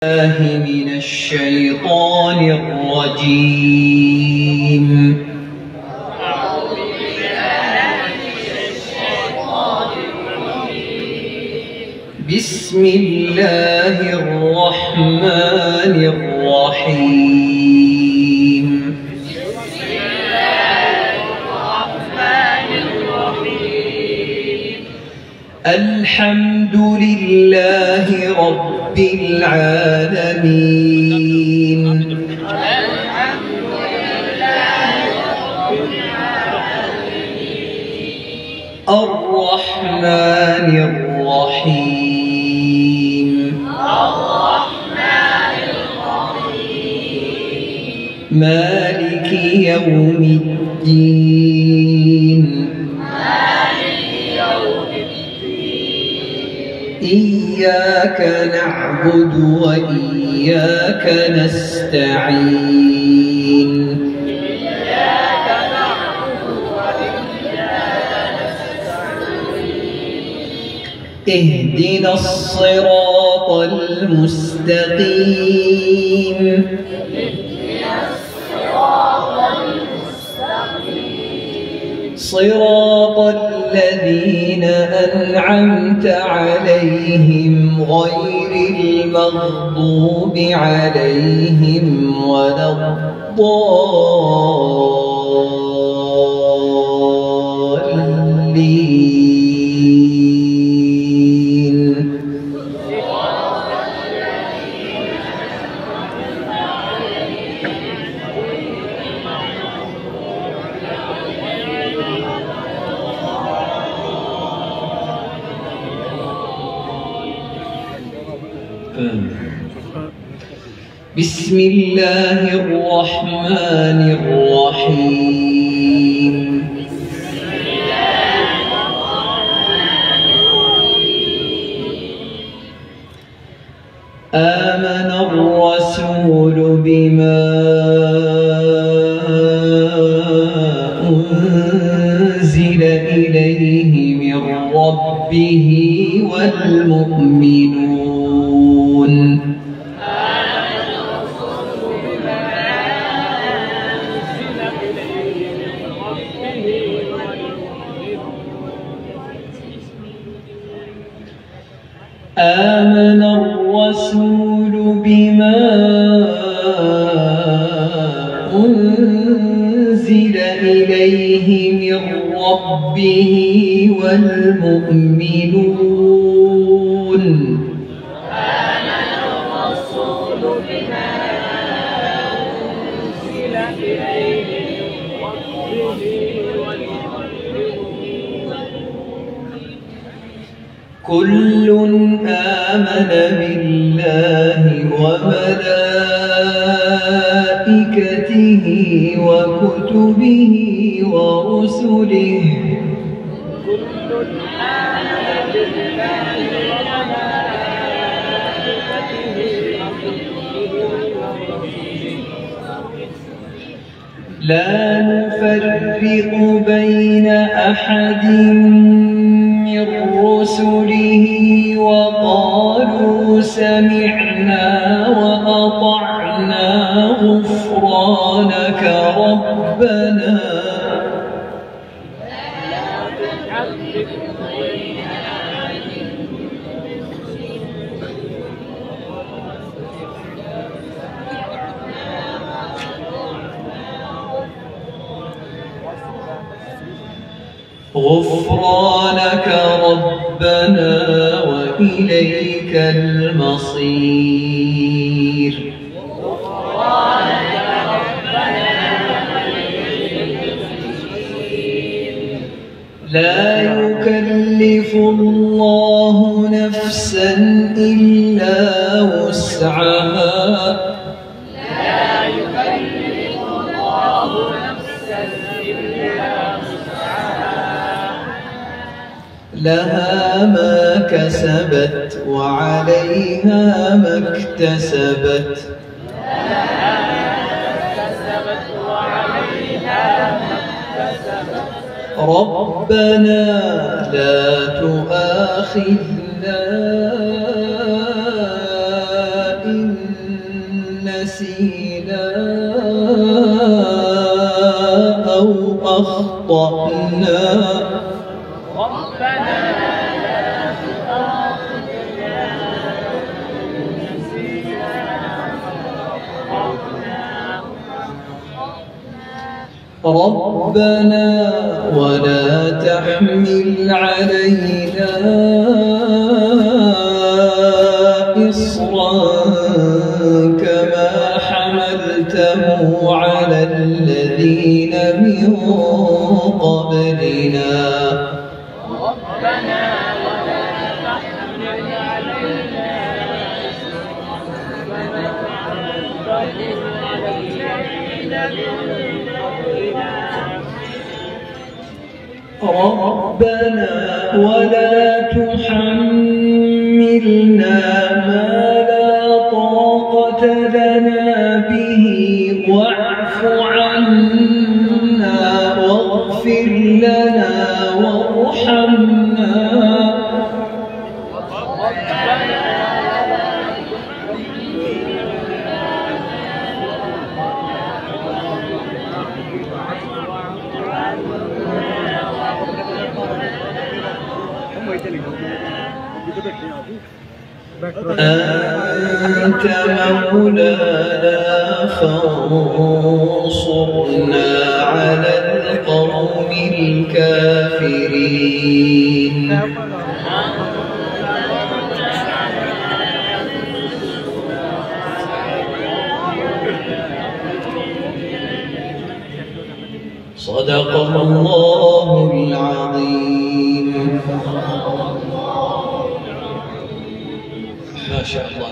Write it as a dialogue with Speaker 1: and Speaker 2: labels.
Speaker 1: الله من الشيطان الرجيم.
Speaker 2: أعوذ بالله من الشيطان الرجيم.
Speaker 1: بسم الله الرحمن الرحيم.
Speaker 2: بسم الله الرحمن الرحيم.
Speaker 1: الحمد لله رب العالمين.
Speaker 2: الحمد لله رب العالمين.
Speaker 1: الرحمن الرحيم.
Speaker 2: الرحمن الرحيم.
Speaker 1: مالك يوم الدين.
Speaker 2: مالك يوم الدين.
Speaker 1: إياك نعبد وإياك نستعين.
Speaker 2: إياك نعبد وإياك نستعين.
Speaker 1: اهدنا الصراط المستقيم. صراط الذين أنعمت عليهم غير المغضوب عليهم ولا الضالين. بسم الله الرحمن الرحيم. آمن الرسول بما أنزل إليه من ربه والمؤمنون. آمن الرسول بما أنزل إليه من ربه والمؤمنون.
Speaker 2: آمن الرسول بما أنزل إليه من ربه والمؤمنون.
Speaker 1: كل آمن بالله وملائكته وكتبه ورسله.
Speaker 2: كل آمن بالله وملائكته وكتبه ورسله.
Speaker 1: لا نفرق بين أحد من رسله وقالوا سمعنا وأطعنا غفرانك ربنا. غفرانك ربنا وإليك المصير. لا يكلف الله نفسا إلا وسعها.
Speaker 2: لا يكلف الله نفسا إلا وسعها.
Speaker 1: لها ما كسبت وعليها ما اكتسبت. ربنا لا تؤاخذنا إن نسينا أو أخطأنا
Speaker 2: ربنا لا تؤاخذنا إن نسينا أو أخطأنا
Speaker 1: ربنا ولا تحمل علينا إصرا كما حملته على الذين من قبلنا
Speaker 2: ربنا ولا تحمل علينا كما حملته على الذين من قبلنا
Speaker 1: ربنا ولا تحملنا ما لا طاقة لنا به واعف عنا واغفر لنا وارحمنا أنت مولانا فانصرنا على القوم الكافرين صدق الله العظيم. ما شاء الله.